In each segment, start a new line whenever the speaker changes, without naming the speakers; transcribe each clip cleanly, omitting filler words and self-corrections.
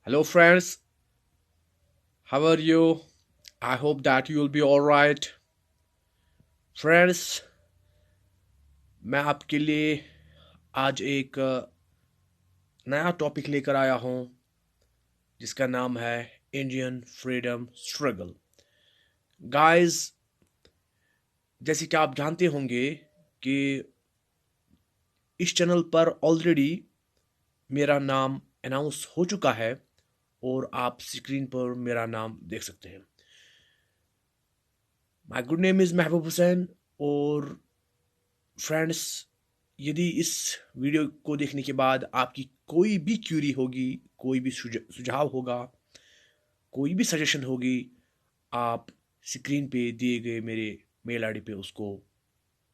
Hello, friends. How are you? I hope that you'll be all right. Friends, मैं आपके लिए आज एक नया टॉपिक लेकर आया हूं जिसका नाम है इंडियन फ्रीडम स्ट्रगल। गाइस, जैसे कि आप जानते होंगे कि इस चैनल पर ऑलरेडी मेरा नाम अनाउंस हो चुका है और आप स्क्रीन पर मेरा नाम देख सकते हैं। माय गुड नेम इज़ महबूब हुसैन। और फ्रेंड्स, यदि इस वीडियो को देखने के बाद आपकी कोई भी क्यूरी होगी, कोई भी सुझाव होगा, कोई भी सजेशन होगी, आप स्क्रीन पे दिए गए मेरे मेल आईडी पे उसको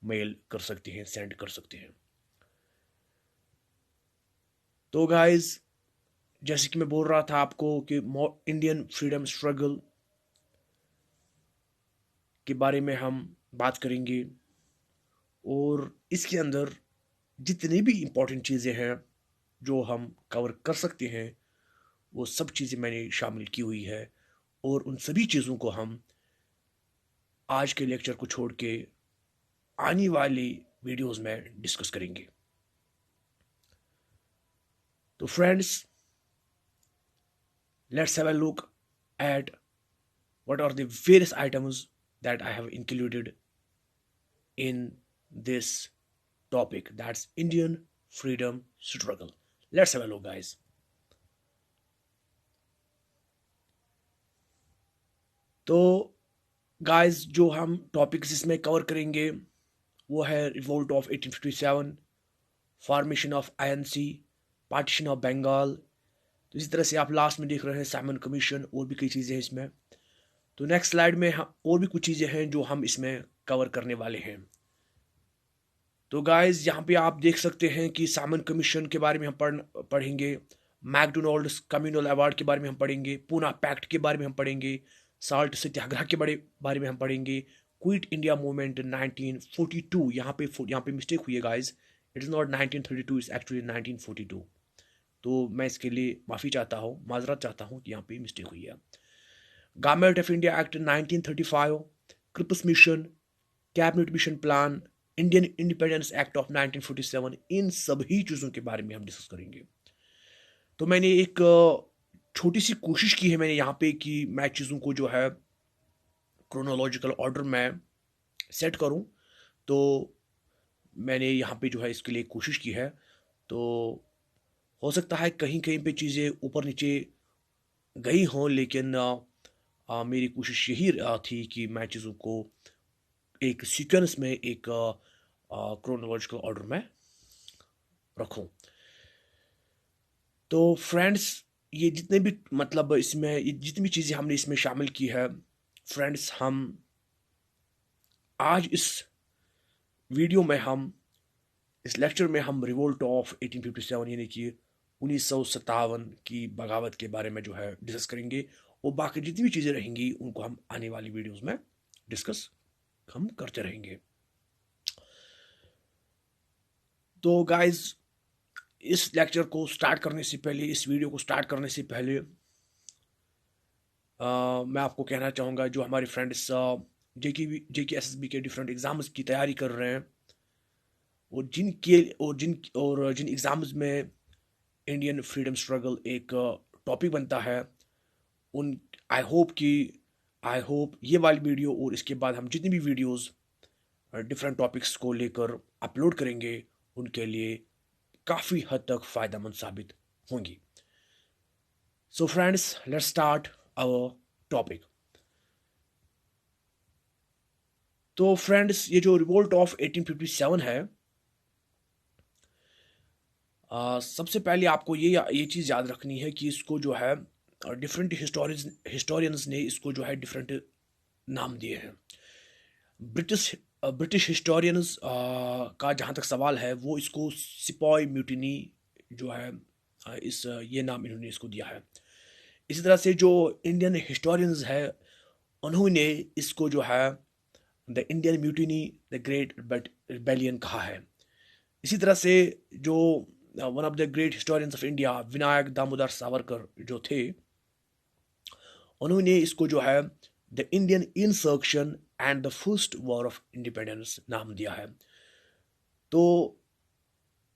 मेल कर सकते हैं, सेंड कर सकते हैं। तो गाइस, जैसे कि मैं बोल रहा था आपको कि इंडियन फ्रीडम स्ट्रगल के बारे में हम बात करेंगे और इसके अंदर जितनी भी इम्पोर्टेंट चीज़ें हैं जो हम कवर कर सकते हैं वो सब चीज़ें मैंने शामिल की हुई है। और उन सभी चीज़ों को हम आज के लेक्चर को छोड़ के आने वाली वीडियोस में डिस्कस करेंगे। तो friends, let's have a look at what are the various items that I have included in this topic, that's Indian freedom struggle. Let's have a look, guys. तो गाइस, जो हम टॉपिक्स इसमें cover करेंगे वो है revolt of 1857, formation of INC, partition of Bengal. तो इसी तरह से आप लास्ट में देख रहे हैं साइमन कमीशन, और भी कई चीज़ें हैं इसमें। तो नेक्स्ट स्लाइड में और भी कुछ चीज़ें हैं जो हम इसमें कवर करने वाले हैं। तो गाइस, यहाँ पे आप देख सकते हैं कि साइमन कमीशन के बारे में हम पढ़ेंगे, मैकडोनाल्ड्स कम्युनल अवार्ड के बारे में हम पढ़ेंगे, पूना पैक्ट के बारे में हम पढ़ेंगे, साल्ट सत्याग्रह के बारे में हम पढ़ेंगे, क्विट इंडिया मूवमेंट 1942। यहाँ पे मिस्टेक हुई है guys, it is not 1932, it's actually 1942। तो मैं इसके लिए माफ़ी चाहता हूँ, माजरत चाहता हूँ कि यहाँ पे मिस्टेक हुई है। Government of India act 1935, Cripps mission, cabinet mission plan, Indian independence act of 1947, इन सभी चीज़ों के बारे में हम डिस्कस करेंगे। तो मैंने एक छोटी सी कोशिश की है मैंने यहाँ पे कि मैं चीज़ों को जो है क्रोनोलॉजिकल ऑर्डर में सेट करूँ। तो मैंने यहाँ पे जो है इसके लिए कोशिश की है। तो हो सकता है कहीं कहीं पे चीज़ें ऊपर नीचे गई हों, लेकिन मेरी कोशिश यही थी कि मैं चीज़ों को एक सीक्वेंस में, एक क्रोनोलॉजिकल ऑर्डर में रखूं। तो फ्रेंड्स, ये जितने भी मतलब इसमें ये जितनी भी चीज़ें हमने इसमें शामिल की है, फ्रेंड्स, हम आज इस वीडियो में, हम इस लेक्चर में हम रिवोल्ट ऑफ 1857 यानी कि 1957 की बगावत के बारे में जो है डिस्कस करेंगे। और बाकी जितनी भी चीज़ें रहेंगी उनको हम आने वाली वीडियोस में डिस्कस हम करते रहेंगे। तो गाइज, इस लेक्चर को स्टार्ट करने से पहले, इस वीडियो को स्टार्ट करने से पहले मैं आपको कहना चाहूँगा, जो हमारे फ्रेंड्स जेके एसएसबी के डिफरेंट एग्जाम्स की तैयारी कर रहे हैं और जिन एग्जाम्स में इंडियन फ्रीडम स्ट्रगल एक टॉपिक बनता है, उन आई होप कि आई होप ये वाली वीडियो और इसके बाद हम जितनी भी वीडियोस डिफरेंट टॉपिक्स को लेकर अपलोड करेंगे उनके लिए काफ़ी हद तक फ़ायदेमंद साबित होंगी। So friends, let's start our topic. तो फ्रेंड्स, ये जो रिवोल्ट ऑफ 1857 है, सबसे पहले आपको ये चीज़ याद रखनी है कि इसको जो है डिफरेंट हिस्टोरियंस ने इसको जो है डिफरेंट नाम दिए हैं। ब्रिटिश ब्रिटिश हिस्टोरियंस का जहाँ तक सवाल है, वो इसको सिपॉय म्यूटिनी जो है, ये नाम इन्होंने इसको दिया है। इसी तरह से जो इंडियन हिस्टोरियंस है, उन्होंने इसको जो है the Indian mutiny, the great rebellion कहा है। इसी तरह से जो one of the great historians of India Vinayak Damodar Savarkar जो थे, उन्होंने इसको जो है the Indian insurrection and the first war of independence नाम दिया है। तो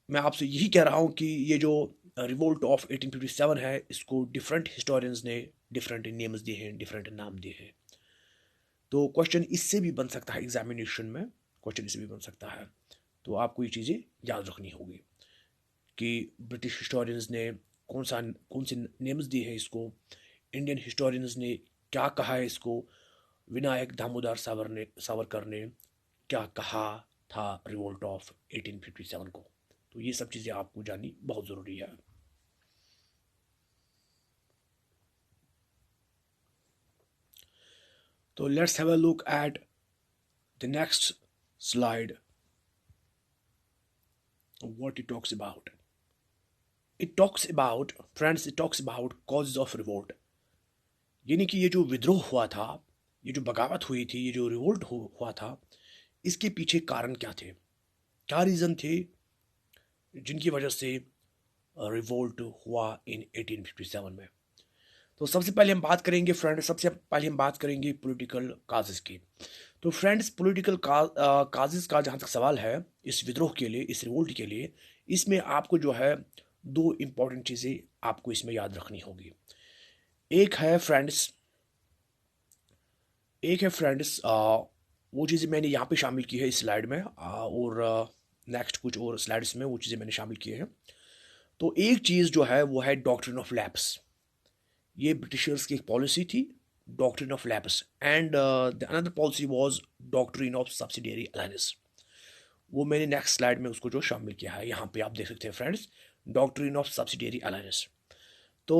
मैं आपसे यही कह रहा हूँ कि ये जो रिवोल्ट ऑफ 1857 है, इसको डिफरेंट हिस्टोरियंस ने डिफरेंट नेम्स दिए हैं, डिफरेंट नाम दिए हैं। तो क्वेश्चन इससे भी बन सकता है एग्जामिनेशन में, क्वेश्चन इससे भी बन सकता है। तो आपको ये चीज़ें याद रखनी होगी कि ब्रिटिश हिस्टोरियंस ने कौन से नेम्स दिए हैं इसको, इंडियन हिस्टोरियंस ने क्या कहा है इसको, विनायक दामोदर सावरकर ने क्या कहा था रिवोल्ट ऑफ 1857 को। तो ये सब चीज़ें आपको जाननी बहुत ज़रूरी है। तो let's have a look at the next slide, what it talks about. It talks about, friends, it talks about causes of revolt. यानी कि ये जो विद्रोह हुआ था, ये जो बगावत हुई थी, ये जो रिवोल्ट हुआ था, इसके पीछे कारण क्या थे, क्या रीज़न थे जिनकी वजह से रिवोल्ट हुआ इन 1857 में। तो सबसे पहले हम बात करेंगे फ्रेंड्स, सबसे पहले हम बात करेंगे पॉलिटिकल काजेस की। तो फ्रेंड्स, पॉलिटिकल काजेस का जहाँ तक सवाल है इस विद्रोह के लिए, इस रिवोल्ट के लिए, इसमें आपको जो है दो इम्पॉर्टेंट चीज़ें आपको इसमें याद रखनी होगी। एक है फ्रेंड्स वो चीज़ें मैंने यहाँ पे शामिल की है इस स्लाइड में, और नेक्स्ट कुछ और स्लाइड्स में वो चीज़ें मैंने शामिल की है। तो एक चीज़ जो है वो है डॉक्ट्रिन ऑफ लैप्स। ये ब्रिटिशर्स की एक पॉलिसी थी, doctrine of lapse, and the another policy was doctrine of subsidiary alliance. वो मैंने नेक्स्ट स्लाइड में उसको जो शामिल किया है, यहाँ पे आप देख सकते हैं friends, doctrine of subsidiary alliance. तो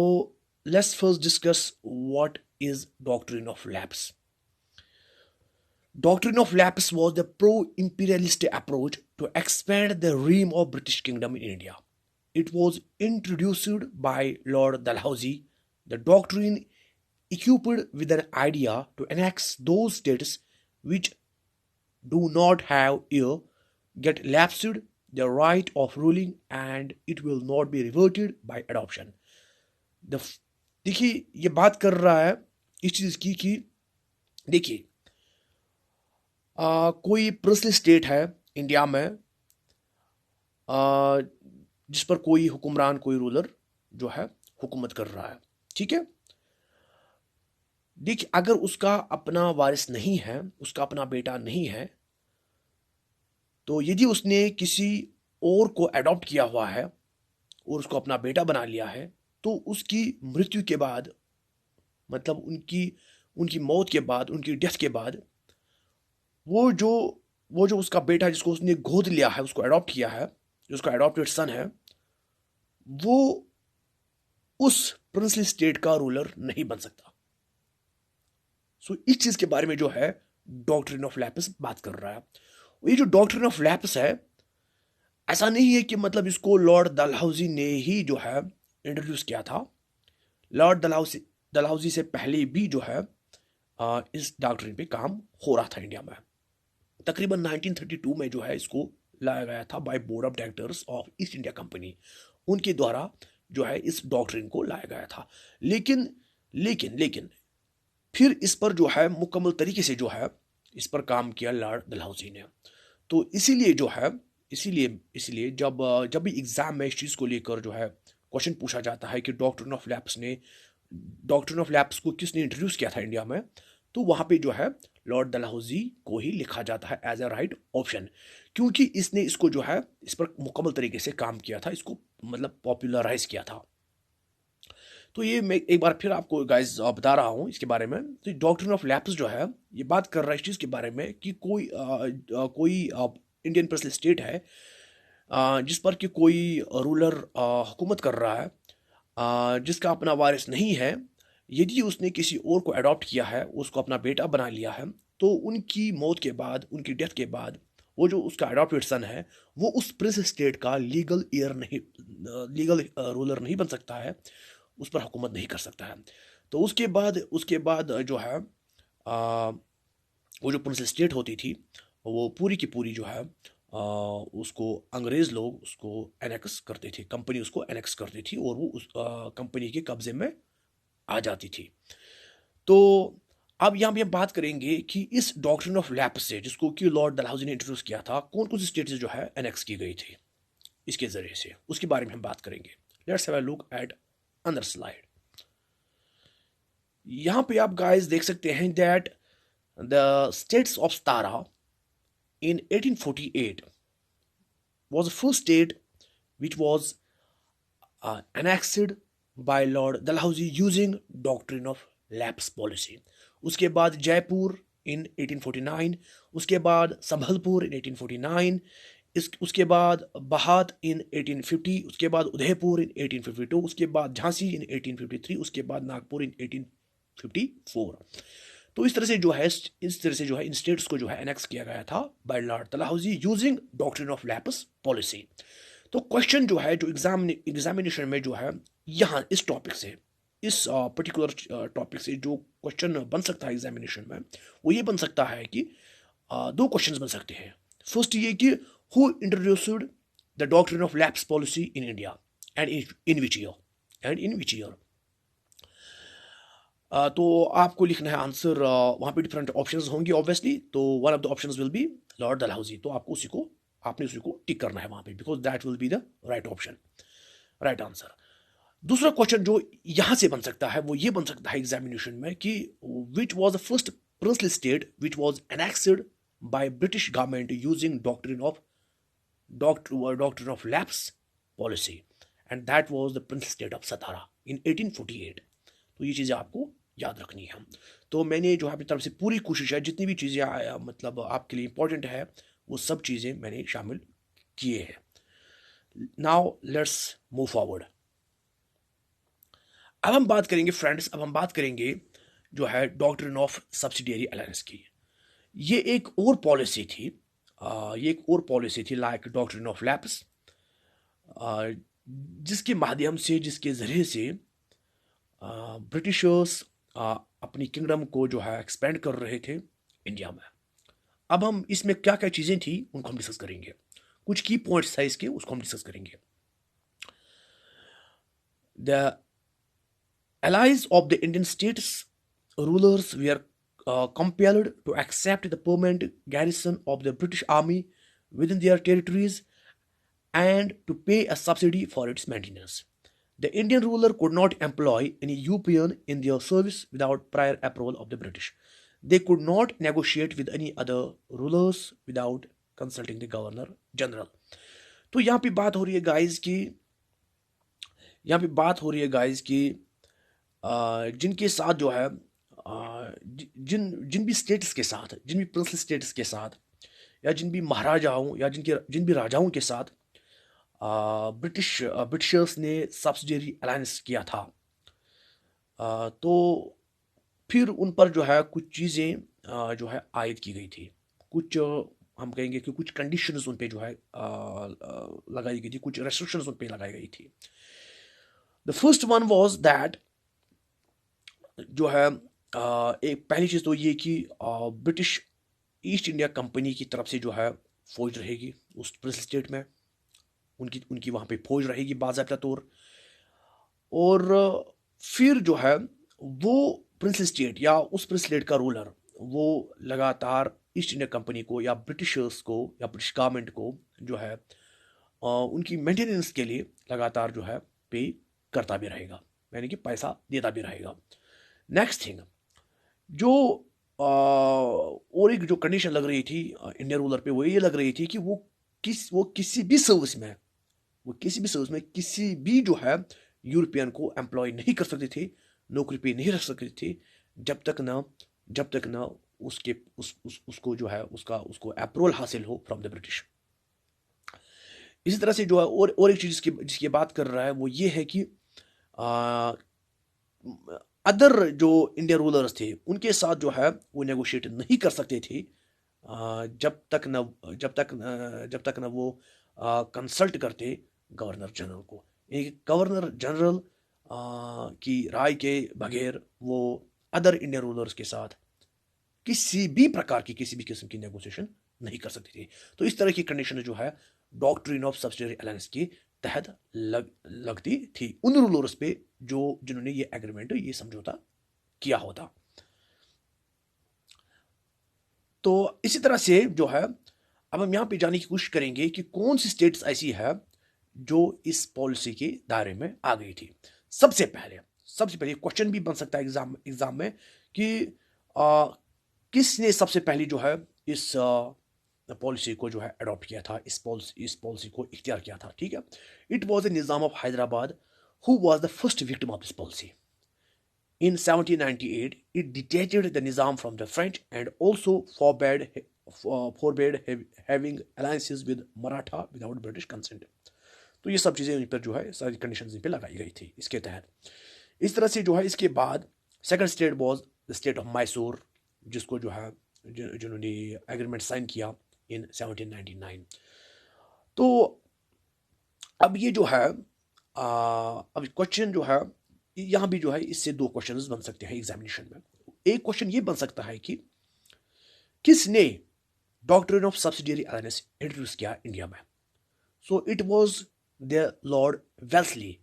let's first discuss what is doctrine of lapse. Doctrine of lapse was the pro-imperialist approach to expand the realm of British Kingdom in India. It was introduced by Lord Dalhousie. The doctrine equipped with an idea to annex those states which do not have heir get lapsed the right of ruling and it will not be reverted by adoption. देखिए ये बात कर रहा है इस चीज़ की कि देखिए कोई प्रिंसली स्टेट है इंडिया में, जिस पर कोई हुक्मरान, कोई रूलर जो है हुकूमत कर रहा है, ठीक है। देखिए अगर उसका अपना वारिस नहीं है, उसका अपना बेटा नहीं है, तो यदि उसने किसी और को अडॉप्ट किया हुआ है और उसको अपना बेटा बना लिया है, तो उसकी मृत्यु के बाद, मतलब उनकी मौत के बाद, उनकी डेथ के बाद, वो जो उसका बेटा जिसको उसने गोद लिया है, उसको अडॉप्ट किया है, जो उसका अडॉप्टेड सन है, वो उस प्रिंसली स्टेट का रूलर नहीं बन सकता। सो इस चीज के बारे में जो है डॉक्ट्रिन ऑफ लैप्स बात कर रहा है। ये जो डॉक्ट्रिन ऑफ लैप्स है, ऐसा नहीं है कि मतलब इसको लॉर्ड डलहौजी ने ही जो है इंट्रोड्यूस किया था। लॉर्ड डलहौजी से पहले भी जो है इस डॉक्ट्रिन पे काम हो रहा था इंडिया में। तकरीबन 1932 में जो है इसको लाया गया था by board of directors of east India company, उनके द्वारा जो है इस डॉक्ट्रिन को लाया गया था। लेकिन लेकिन लेकिन फिर इस पर जो है मुकम्मल तरीके से जो है इस पर काम किया लॉर्ड डलहौजी ने। तो इसीलिए जो है इसीलिए जब भी एग्जाम में इस चीज़ को लेकर जो है क्वेश्चन पूछा जाता है कि डॉक्ट्रिन ऑफ लैप्स को किसने इंट्रोड्यूस किया था इंडिया में, तो वहाँ पे जो है लॉर्ड डलहौजी को ही लिखा जाता है एज ए राइट ऑप्शन, क्योंकि इसने इसको जो है इस पर मुकम्मल तरीके से काम किया था, इसको मतलब पॉपुलराइज किया था। तो ये मैं एक बार फिर आपको गाइस बता रहा हूँ इसके बारे में। तो डॉक्ट्रिन ऑफ लैप्स जो है ये बात कर रहा है इस चीज़ के बारे में कि कोई इंडियन प्रिंसली स्टेट है जिस पर कि कोई रूलर हुकूमत कर रहा है, जिसका अपना वारिस नहीं है। यदि उसने किसी और को अडॉप्ट किया है, उसको अपना बेटा बना लिया है, तो उनकी मौत के बाद, उनकी डेथ के बाद, वो जो उसका अडॉप्टेड सन है वो उस प्रिंस स्टेट का लीगल रूलर नहीं बन सकता है, उस पर हुकूमत नहीं कर सकता है। तो उसके बाद जो है वो जो प्रिंस स्टेट होती थी वो पूरी की पूरी जो है उसको अंग्रेज लोग उसको एनेक्स करते थे, कंपनी उसको एनेक्स करती थी और वो उस कंपनी के कब्जे में आ जाती थी। तो अब यहाँ पे हम बात करेंगे कि इस डॉक्ट्रिन ऑफ लैप्स से, जिसको कि लॉर्ड डलहौजी ने इंट्रोड्यूस किया था, कौन कौन सी स्टेट से जो है एनेक्स की गई थी इसके जरिए से, उसके बारे में हम बात करेंगे। Let's have a look at अंदर स्लाइड। यहाँ पे आप गाइस देख सकते हैं that the states of Satara in 1848 was the first state which was annexed by Lord Dalhousie using doctrine of lapse policy. उसके बाद जयपुर in 1849, उसके बाद संभलपुर in 1849, उसके बाद बहात in 1850, उसके बाद उदयपुर in 1852, उसके बाद झांसी in 1853, उसके बाद नागपुर in 1854। तो इस तरह से जो है इन स्टेट्स को जो है एनेक्स किया गया था by Lord Dalhousie using doctrine of lapse policy. तो क्वेश्चन जो है, जो एग्जामिनेशन में जो है यहाँ इस टॉपिक से, इस पर्टिकुलर टॉपिक से जो क्वेश्चन बन सकता है एग्जामिनेशन में, वो ये बन सकता है कि दो क्वेश्चंस बन सकते हैं। फर्स्ट ये कि who introduced the doctrine of lapse policy in India and in which year. तो आपको लिखना है आंसर, वहाँ पे डिफरेंट ऑप्शंस होंगे ऑब्वियसली। तो one of the options will be Lord Dalhousie, तो आपको आपने उसी को टिक करना है वहाँ पे, because that will be the right option, right answer. दूसरा क्वेश्चन जो यहाँ से बन सकता है वो ये बन सकता है एग्जामिनेशन में कि which was the first princely state which was annexed by British government using doctrine of lapse policy, and that was the princely state of Satara in 1848। तो ये चीज़ें आपको याद रखनी है। तो मैंने जो अपनी तरफ से पूरी कोशिश है, जितनी भी चीज़ें मतलब आपके लिए इंपॉर्टेंट है, वो सब चीज़ें मैंने शामिल किए हैं। Now let's move forward. अब हम बात करेंगे फ्रेंड्स, अब हम बात करेंगे जो है डॉक्ट्रिन ऑफ सब्सिडियरी अलायंस की। ये एक और पॉलिसी थी, लाइक डॉक्ट्रिन ऑफ लैप्स, जिसके माध्यम से, जिसके ज़रिए से ब्रिटिशर्स अपनी किंगडम को जो है एक्सपेंड कर रहे थे इंडिया में। अब हम इसमें क्या क्या चीज़ें थी उनको हम डिस्कस करेंगे, कुछ की पॉइंट्स है इसके, उसको हम डिस्कस करेंगे। The allies of the Indian states rulers were compelled to accept the permanent garrison of the British army within their territories and to pay a subsidy for its maintenance. The Indian ruler could not employ any European in their service without prior approval of the British. They could not negotiate with any other rulers without consulting the Governor General. तो यहाँ पे बात हो रही है guys की जिनके साथ जो है जिन भी स्टेट्स के साथ, जिन भी प्रिंसली स्टेट्स के साथ, या जिन भी महाराजाओं या जिन भी राजाओं के साथ ब्रिटिशर्स ने सब्सिडियरी अलायंस किया था, तो फिर उन पर जो है कुछ चीज़ें जो है आयद की गई थी, कुछ हम कहेंगे कि कुछ कंडीशंस उन पे जो है लगाई गई थी, कुछ रेस्ट्रिक्शंस उन पे लगाई गई थी। The first one was that, जो है एक पहली चीज़ तो ये कि ब्रिटिश ईस्ट इंडिया कंपनी की तरफ से जो है फौज रहेगी उस प्रिंसली स्टेट में, उनकी वहाँ पे फौज रहेगी बाज़ाब्ता तौर। और फिर जो है वो प्रिंसली स्टेट या उस प्रिंसली स्टेट का रूलर वो लगातार ईस्ट इंडिया कंपनी को या ब्रिटिशर्स को या ब्रिटिश गवर्नमेंट को जो है उनकी मेंटेनेंस के लिए लगातार जो है पे करता भी रहेगा, यानी कि पैसा देता भी रहेगा। नेक्स्ट थिंग जो और एक जो कंडीशन लग रही थी इंडियन रूलर पे, वो ये लग रही थी कि वो किसी भी सर्विस में किसी भी जो है यूरोपियन को एम्प्लॉय नहीं कर सकते थे, नौकरी पे नहीं रख सकते थे, जब तक ना उसको जो है उसको अप्रूवल हासिल हो फ्रॉम द ब्रिटिश। इसी तरह से जो है और एक चीज़ जिसकी बात कर रहा है वो ये है कि अदर जो इंडियन रूलर्स थे उनके साथ जो है वो नेगोशिएट नहीं कर सकते थे जब तक न वो कंसल्ट करते गवर्नर जनरल को। एक गवर्नर जनरल की राय के बगैर वो अदर इंडियन रूलर्स के साथ किसी भी किस्म की नेगोशिएशन नहीं कर सकती थी। तो इस तरह की कंडीशन जो है डॉक्ट्रिन ऑफ सब्सिडियरी अलायंस के तहत लगती थी उन रूलर्स पे जो जिन्होंने ये एग्रीमेंट ये समझौता किया होता। तो इसी तरह से जो है अब हम यहाँ पे जाने की कोशिश करेंगे कि कौन सी स्टेट्स ऐसी है जो इस पॉलिसी के दायरे में आ गई थी। सबसे पहले क्वेश्चन भी बन सकता है एग्जाम में कि आ, किसने सबसे पहले जो है इस पॉलिसी को जो है अडॉप्ट किया था, इस पॉलिसी को इख्तियार किया था। ठीक है, it was the Nizam of Hyderabad who was the first victim of this policy. In 1798, it detached the Nizam from the French and also forbade having alliances with Maratha without British consent. तो ये सब चीज़ें इन पर जो है सारी conditions इन पर लगाई गई थी इसके तहत। इस तरह से जो है इसके बाद second state was the state of Mysore, जिसको जो है जिन्होंने एग्रीमेंट साइन किया इन 1799। तो अब ये जो है अब क्वेश्चन जो है यहाँ भी जो है इससे दो क्वेश्चंस बन सकते हैं एग्जामिनेशन में। एक क्वेश्चन ये बन सकता है कि किसने doctrine of subsidiary alliance introduce किया इंडिया में। So it was the Lord Wellesley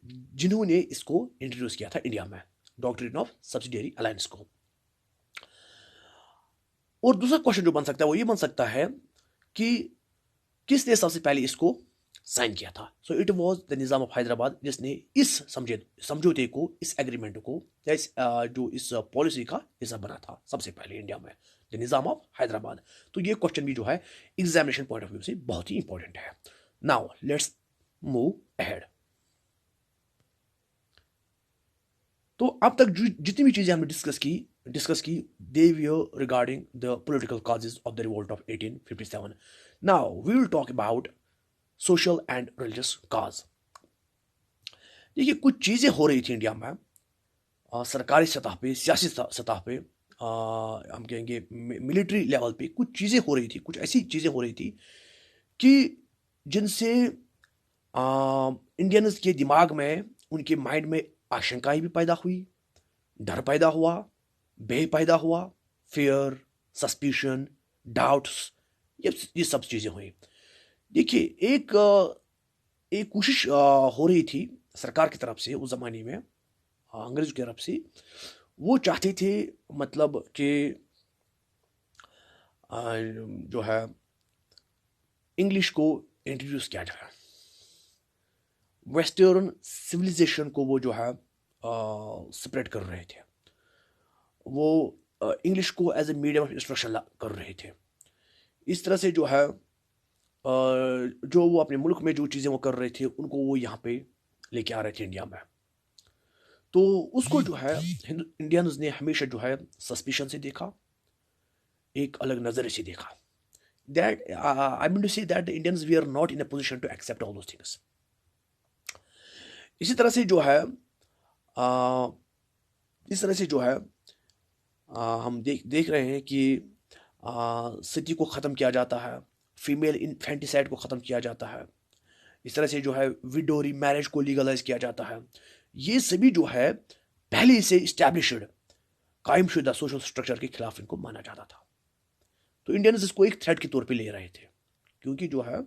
जिन्होंने इसको इंट्रोड्यूस किया था इंडिया में, डॉक्ट्रिन ऑफ सब्सिडियरी अलायंस को। और दूसरा क्वेश्चन जो बन सकता है वो ये बन सकता है कि किसने सबसे पहले इसको साइन किया था। So it was the Nizam of Hyderabad जिसने इस समझौते को, इस एग्रीमेंट को या जो इस पॉलिसी का हिस्सा बना था सबसे पहले इंडिया में, द निज़ाम ऑफ हैदराबाद। तो ये क्वेश्चन भी जो है एग्जामिनेशन पॉइंट ऑफ व्यू से बहुत ही इंपॉर्टेंट है। Now let's move ahead. तो अब तक जितनी भी चीजें हमने डिस्कस की they were regarding the political causes of the revolt of 1857। Now we will talk about social and religious cause. देखिए कुछ चीजें हो रही थी इंडिया में सरकारी सतह पे, सियासी सतह पे, हम कहेंगे मिलिट्री लेवल पे कुछ चीजें हो रही थी, कुछ ऐसी चीजें हो रही थी कि जिनसे इंडियंस के दिमाग में, उनके माइंड में आशंकाएं भी पैदा हुई, डर पैदा हुआ, भय पैदा हुआ, फियर, सस्पिशन, डाउट्स, ये सब चीजें हुई। देखिए एक कोशिश हो रही थी सरकार की तरफ से उस जमाने में, अंग्रेजों की तरफ से। वो चाहते थे मतलब कि जो है इंग्लिश को इंट्रोड्यूस किया जाए, वेस्टर्न सिविलाइजेशन को वो जो है स्प्रेड कर रहे थे, वो इंग्लिश को as a medium of instruction कर रहे थे। इस तरह से जो है जो वो अपने मुल्क में जो चीज़ें वो कर रहे थे उनको वो यहाँ पे लेके आ रहे थे इंडिया में। तो उसको जो है इंडियंस ने हमेशा जो है सस्पिशन से देखा, एक अलग नज़र से देखा। That I mean to say that the Indians we are not in a position to accept all those things. इसी तरह से जो है इस तरह से जो है हम देख रहे हैं कि सती को ख़त्म किया जाता है, फीमेल इन्फेंटिसाइड को ख़त्म किया जाता है। इस तरह से जो है विडोरी मैरिज को लीगलाइज किया जाता है। ये सभी जो है पहले से इस्टेब्लिश्ड कायमशुदा सोशल स्ट्रक्चर के खिलाफ इनको माना जाता था। तो इंडियंस इसको एक थ्रेट के तौर पे ले रहे थे, क्योंकि जो है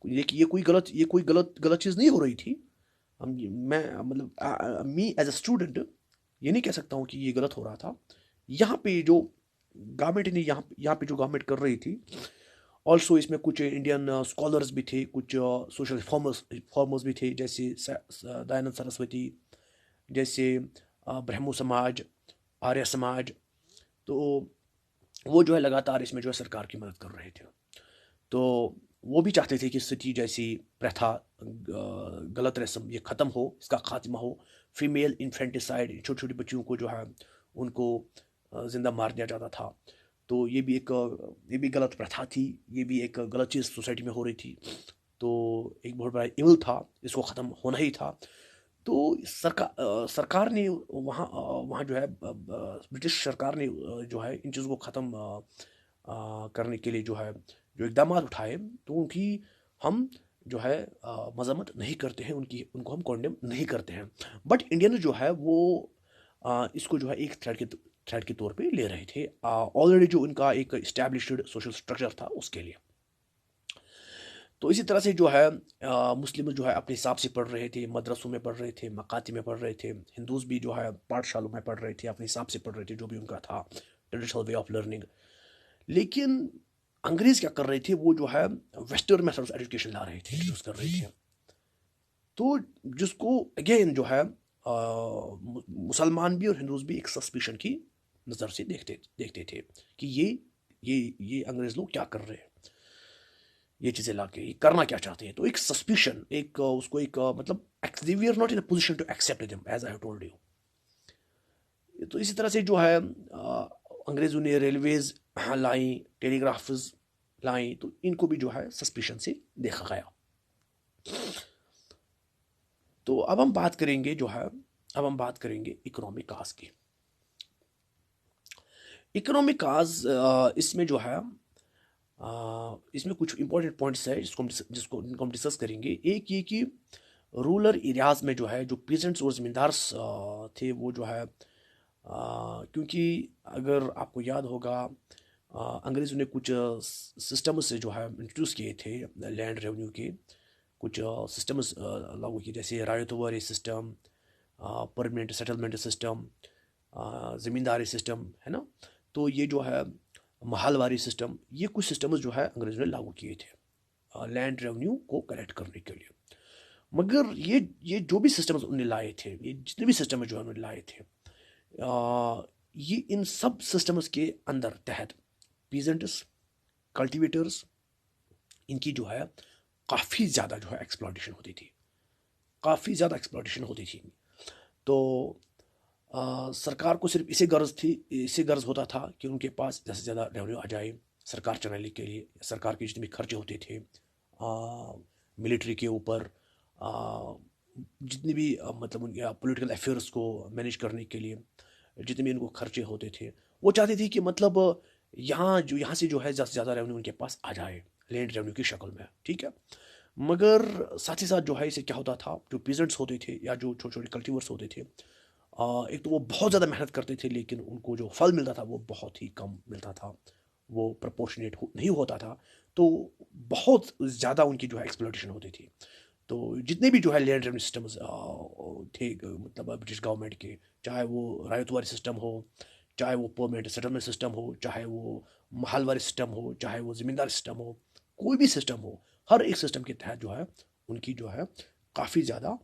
ये कोई गलत चीज़ नहीं हो रही थी। मैं मतलब मी एज अ स्टूडेंट ये नहीं कह सकता हूँ कि ये गलत हो रहा था। यहाँ पे जो गवर्नमेंट ने यहाँ पे जो गवर्नमेंट कर रही थी, ऑल्सो इसमें कुछ इंडियन स्कॉलर्स भी थे, कुछ सोशल फॉर्मर्स भी थे, जैसे दयानंद सरस्वती, जैसे ब्रह्मो समाज, आर्य समाज। तो वो जो है लगातार इसमें जो है सरकार की मदद कर रहे थे। तो वो भी चाहते थे कि सती जैसी प्रथा, गलत रस्म, ये ख़त्म हो, इसका खात्मा हो। फीमेल इन्फेंटिसाइड, छोटी छोटी बच्चियों को जो है उनको ज़िंदा मार दिया जाता था। तो ये भी गलत प्रथा थी, ये भी एक गलत चीज़ सोसाइटी में हो रही थी। तो एक बहुत बड़ा इवल था, इसको ख़त्म होना ही था। तो सरकार ने वहाँ जो है ब्रिटिश सरकार ने जो है इन चीज़ों को ख़त्म करने के लिए जो है जो इकदाम उठाए, तो उनकी हम जो है मजम्मत नहीं करते हैं, उनको हम कॉन्डेम नहीं करते हैं। बट इंडियन जो है वो इसको जो है एक थ्रेड के थ्रेट के तौर पे ले रहे थे, ऑलरेडी जो उनका एक इस्टेब्लिश्ड सोशल स्ट्रक्चर था उसके लिए। तो इसी तरह से जो है मुस्लिम जो है अपने हिसाब से पढ़ रहे थे, मदरसों में पढ़ रहे थे, मकाती में पढ़ रहे थे, हिंदूज भी जो है पाठशालों में पढ़ रहे थे, अपने हिसाब से पढ़ रहे थे, जो भी उनका था ट्रेडिशनल वे ऑफ लर्निंग। लेकिन अंग्रेज क्या कर रहे थे, वो जो है वेस्टर्न मेथड ऑफ एजुकेशन ला रहे थे, इंट्रोड्यूस कर रहे थे। तो जिसको अगेन जो है मुसलमान भी और हिंदूज भी एक सस्पिशन की नज़र से देखते देखते थे कि ये अंग्रेज लोग क्या कर रहे हैं, ये चीज़ें लाके ये करना क्या चाहते हैं। तो एक सस्पिशन, एक उसको एक मतलब we are not in a position to accept them as I have told you. तो इसी तरह से जो है अंग्रेजों ने रेलवेज लाई, टेलीग्राफ्स लाई, तो इनको भी जो है सस्पिशन से देखा गया। तो अब हम बात करेंगे जो है, अब हम बात करेंगे इकोनॉमिक काज की। इकोनॉमिक काज इसमें जो है इसमें कुछ इंपॉर्टेंट पॉइंट्स है जिसको हम डिस्कस करेंगे। एक ये कि रूरल एरियाज में जो है जो पीजेंट्स और ज़मींदार थे वो जो है क्योंकि अगर आपको याद होगा अंग्रेज़ों ने कुछ सिस्टम से जो है इंट्रोड्यूस किए थे लैंड रेवेन्यू के, कुछ सिस्टम्स लागू किए, जैसे रायतवारी system, permanent settlement system, ज़मींदारी system, है ना। तो ये जो है महलवारी सिस्टम, ये कुछ सिस्टम्स जो है अंग्रेज़ों ने लागू किए थे लैंड रेवेन्यू को कलेक्ट करने के लिए। मगर ये जो भी सिस्टम्स उन्होंने लाए थे, ये जितने भी सिस्टम जो उन्होंने लाए थे, ये इन सब सिस्टम्स के अंदर तहत पीजेंट्स, कल्टीवेटर्स, इनकी जो है काफ़ी ज़्यादा जो है एक्सप्लॉयटेशन होती थी, काफ़ी ज़्यादा एक्सप्लॉयटेशन होती थी। तो सरकार को सिर्फ इसे गर्ज होता था कि उनके पास ज़्यादा से ज़्यादा रेवेन्यू आ जाए सरकार चलाने के लिए। सरकार के जितने भी खर्चे होते थे मिलिट्री के ऊपर, जितने भी मतलब उनके पॉलिटिकल अफेयर्स को मैनेज करने के लिए जितने भी उनको खर्चे होते थे, वो चाहते थे कि मतलब यहाँ से जो है ज़्यादा से ज़्यादा रेवेन्यू उनके पास आ जाए लैंड रेवेन्यू की शक्ल में, ठीक है। मगर साथ ही साथ जो है इसे क्या होता था, जो पीजेंट्स होते थे या जो छोटे छोटे कल्टीवर्स होते थे, एक तो वो बहुत ज़्यादा मेहनत करते थे लेकिन उनको जो फल मिलता था वो बहुत ही कम मिलता था, वो प्रपोर्शनेट नहीं होता था। तो बहुत ज़्यादा उनकी जो है एक्सप्लॉयटेशन होती थी। तो जितने भी जो है लैंड रेवेन्यू सिस्टम्स थे मतलब ब्रिटिश गवर्नमेंट के, चाहे वो रायतवारी सिस्टम हो, चाहे वो परमानेंट सेटलमेंट सिस्टम हो, चाहे वो महलवारी सिस्टम हो, चाहे वो ज़मींदार सिस्टम हो, कोई भी सिस्टम हो, हर एक सिस्टम के तहत जो है उनकी जो है काफ़ी ज़्यादा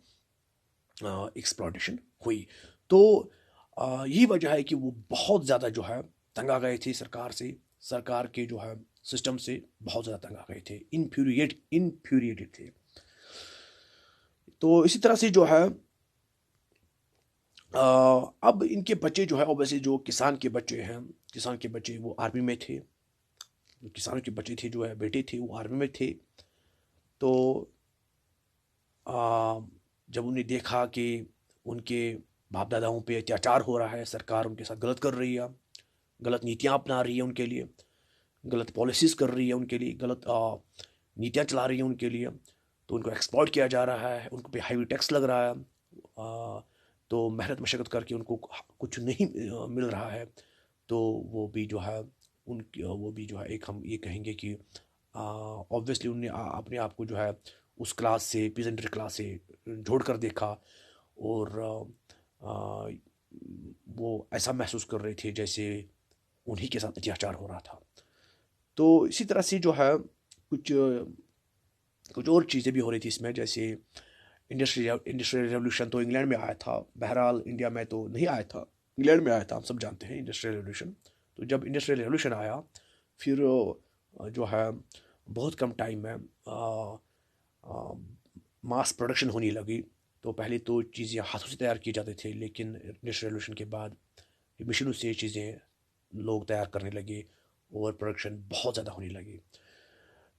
एक्सप्लॉयटेशन हुई। तो यही वजह है कि वो बहुत ज़्यादा जो है तंग आ गए थे सरकार से, सरकार के जो है सिस्टम से बहुत ज़्यादा तंग आ गए थे, इन्फ्यूरिएटेड थे। तो इसी तरह से जो है अब इनके बच्चे जो है ऑब्वियसली जो किसान के बच्चे हैं, किसान के बच्चे वो आर्मी में थे, किसानों के बच्चे थे जो है बेटे थे वो आर्मी में थे। तो जब उन्हें देखा कि उनके बाप दादाओं पे अत्याचार हो रहा है, सरकार उनके साथ गलत कर रही है, गलत नीतियाँ अपना रही है उनके लिए, गलत पॉलिसीज़ कर रही है उनके लिए, गलत नीतियाँ चला रही है उनके लिए, तो उनको एक्सप्लॉइट किया जा रहा है, उनको पे हाईवी टैक्स लग रहा है, तो मेहनत मशक्क़त करके उनको कुछ नहीं मिल रहा है। तो वो भी जो है वो भी जो है एक हम ये कहेंगे कि ऑब्वियसली उन्होंने अपने आप को जो है उस क्लास से, पीजेंट्री क्लास से जोड़ कर देखा, और वो ऐसा महसूस कर रहे थे जैसे उन्हीं के साथ अत्याचार हो रहा था। तो इसी तरह से जो है कुछ कुछ और चीज़ें भी हो रही थी इसमें, जैसे इंडस्ट्रियल रेवोल्यूशन तो इंग्लैंड में आया था, बहरहाल इंडिया में तो नहीं आया था, इंग्लैंड में आया था, हम सब जानते हैं इंडस्ट्रियल रेवोल्यूशन। तो जब इंडस्ट्रियल रेवोल्यूशन आया फिर जो है बहुत कम टाइम में मास प्रोडक्शन होने लगी। तो पहले तो चीज़ें हाथों से तैयार की जाते थे, लेकिन इंडस्ट्रियल रेवोल्यूशन के बाद मशीनों से चीज़ें लोग तैयार करने लगे और प्रोडक्शन बहुत ज़्यादा होने लगी।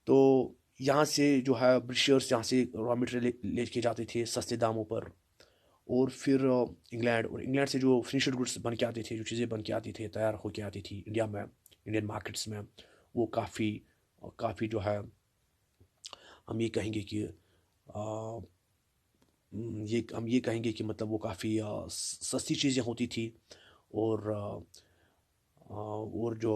तो यहाँ से जो है ब्रिटिशर्स यहाँ से रॉ मटेरियल लेके जाते थे सस्ते दामों पर, और फिर इंग्लैंड से जो फिनिश्ड गुड्स बन के आते थे, जो चीज़ें बन के आती थी, तैयार होके आती थी इंडिया में, इंडियन मार्केट्स में, वो काफ़ी काफ़ी जो है हम ये कहेंगे कि ये हम ये कहेंगे कि मतलब वो काफ़ी सस्ती चीज़ें होती थी, और और जो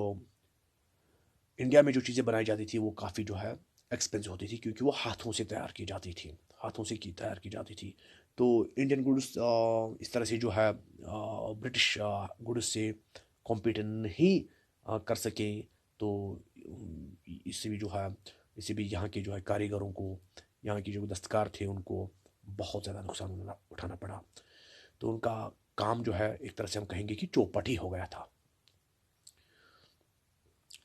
इंडिया में जो चीज़ें बनाई जाती थी वो काफ़ी जो है एक्सपेंसिव होती थी, क्योंकि वो हाथों से तैयार की जाती थी, हाथों से की तैयार की जाती थी। तो इंडियन गुड्स इस तरह से जो है ब्रिटिश गुड्स से कॉम्पीट नहीं कर सके। तो इससे भी जो है, इससे भी यहाँ के जो है कारीगरों को, यहाँ की जो दस्तकार थे उनको बहुत ज़्यादा नुकसान उठाना पड़ा। तो उनका काम जो है एक तरह से हम कहेंगे कि चौपट ही हो गया था।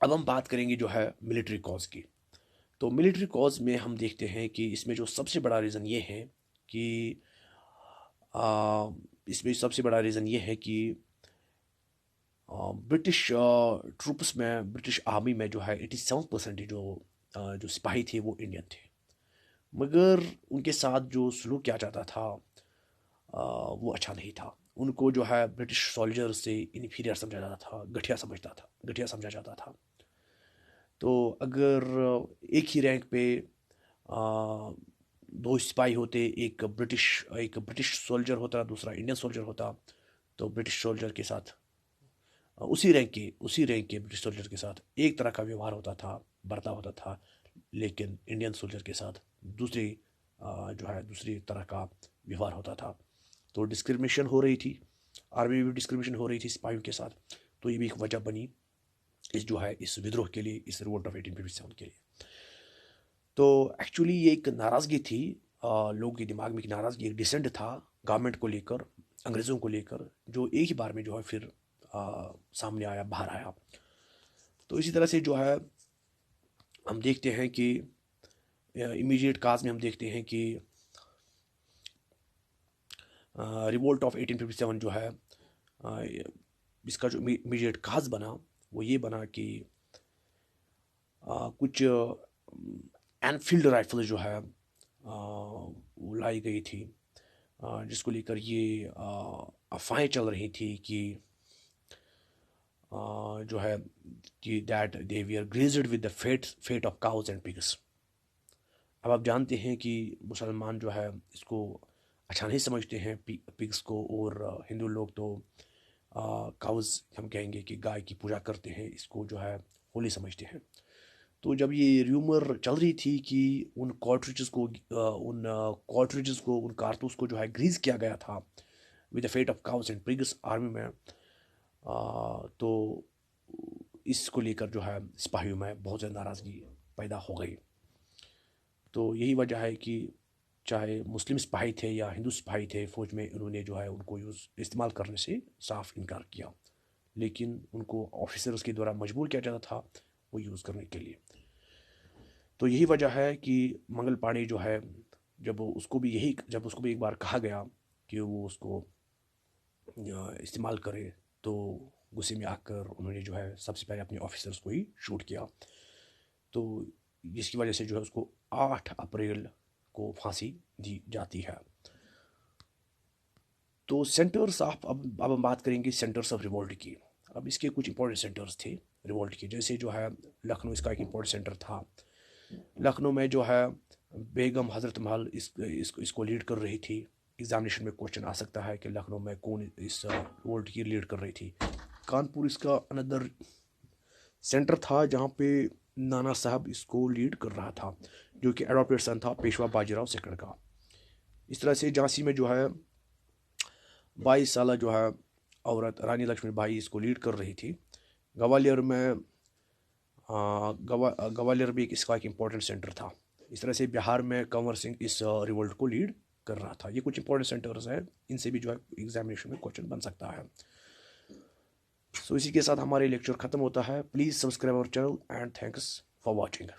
अब हम बात करेंगे जो है मिलिट्री कॉज की। तो मिलिट्री कॉज में हम देखते हैं कि इसमें जो सबसे बड़ा रीज़न ये है कि इसमें सबसे बड़ा रीज़न ये है कि ब्रिटिश ट्रूप्स में, ब्रिटिश आर्मी में जो है 87% जो सिपाही थे वो इंडियन थे। मगर उनके साथ जो सलूक किया जाता था वो अच्छा नहीं था। उनको जो है ब्रिटिश सोल्जर से इन्फीरियर समझा जाता था, घटिया समझा जाता था। तो अगर एक ही रैंक पे दो सिपाही होते, एक ब्रिटिश सोल्जर होता, दूसरा इंडियन सोल्जर होता, तो ब्रिटिश सोल्जर के साथ उसी रैंक के ब्रिटिश सोल्जर के साथ एक तरह का व्यवहार होता था, बर्ताव होता था। लेकिन इंडियन सोल्जर के साथ दूसरी जो है दूसरी तरह का व्यवहार होता था। तो डिस्क्रिमिनेशन हो रही थी, आर्मी में भी डिस्क्रिमिनेशन हो रही थी सिपाहियों के साथ। तो ये भी एक वजह बनी इस जो है इस विद्रोह के लिए, इस रिवोल्ट ऑफ 1857 के लिए। तो एक्चुअली ये एक नाराज़गी थी, लोगों के दिमाग में एक नाराज़गी, एक डिसेंट था गवर्नमेंट को लेकर, अंग्रेज़ों को लेकर, जो एक ही बार में जो है फिर सामने आया, बाहर आया। तो इसी तरह से जो है हम देखते हैं कि इमीडिएट काज में हम देखते हैं कि रिवोल्ट ऑफ 1857 जो है इसका जो इमीडिएट काज बना वो ये बना कि कुछ एनफील्ड राइफल जो है वो लाई गई थी, जिसको लेकर ये अफवाहें चल रही थी कि जो है कि that they we are greased with the fat of cows and pigs. अब आप जानते हैं कि मुसलमान जो है इसको अच्छा नहीं समझते हैं पिग्स को, और हिंदू लोग तो काउज हम कहेंगे कि गाय की पूजा करते हैं, इसको जो है होली समझते हैं। तो जब ये र्यूमर चल रही थी कि उन कारतूस को जो है ग्रीज किया गया था with the fat of cows and pigs army में, तो इसको लेकर जो है सिपाहियों में बहुत ज़्यादा नाराज़गी पैदा हो गई। तो यही वजह है कि चाहे मुस्लिम सिपाही थे या हिंदू सिपाही थे फौज में, उन्होंने जो है उनको इस्तेमाल करने से साफ इनकार किया। लेकिन उनको ऑफिसर्स के द्वारा मजबूर किया जाता था वो यूज़ करने के लिए। तो यही वजह है कि मंगल पांडे जो है, जब उसको भी एक बार कहा गया कि वो उसको इस्तेमाल करे, तो गुस्से में आकर उन्होंने जो है सबसे पहले अपने ऑफिसर्स को ही शूट किया। तो जिसकी वजह से जो है उसको 8 अप्रैल को फांसी दी जाती है। तो सेंटर्स ऑफ, अब हम बात करेंगे सेंटर्स ऑफ रिवोल्ट की। अब इसके कुछ इंपॉर्टेंट सेंटर्स थे रिवोल्ट के, जैसे जो है लखनऊ इसका एक इम्पोर्टेंट सेंटर था। लखनऊ में जो है बेगम हज़रत महल इसको लीड कर रही थी। एग्जामिनेशन में क्वेश्चन आ सकता है कि लखनऊ में कौन इस रिवोल्ट की लीड कर रही थी। कानपुर इसका अनदर सेंटर था जहाँ पे नाना साहब इसको लीड कर रहा था, जो कि एडॉप्टेड सन था पेशवा बाजीराव सेकंड का। इस तरह से झांसी में जो है 22 साल जो है औरत रानी लक्ष्मीबाई इसको लीड कर रही थी। ग्वालियर में ग्वालियर भी इसका एक इम्पोर्टेंट सेंटर था। इस तरह से बिहार में कंवर सिंह इस रिवोल्ट को लीड कर रहा था। ये कुछ इंपॉर्टेंट सेंटर्स हैं, इनसे भी जो है एग्जामिनेशन में क्वेश्चन बन सकता है। सो इसी के साथ हमारे लेक्चर खत्म होता है। Please subscribe our channel and thanks for watching.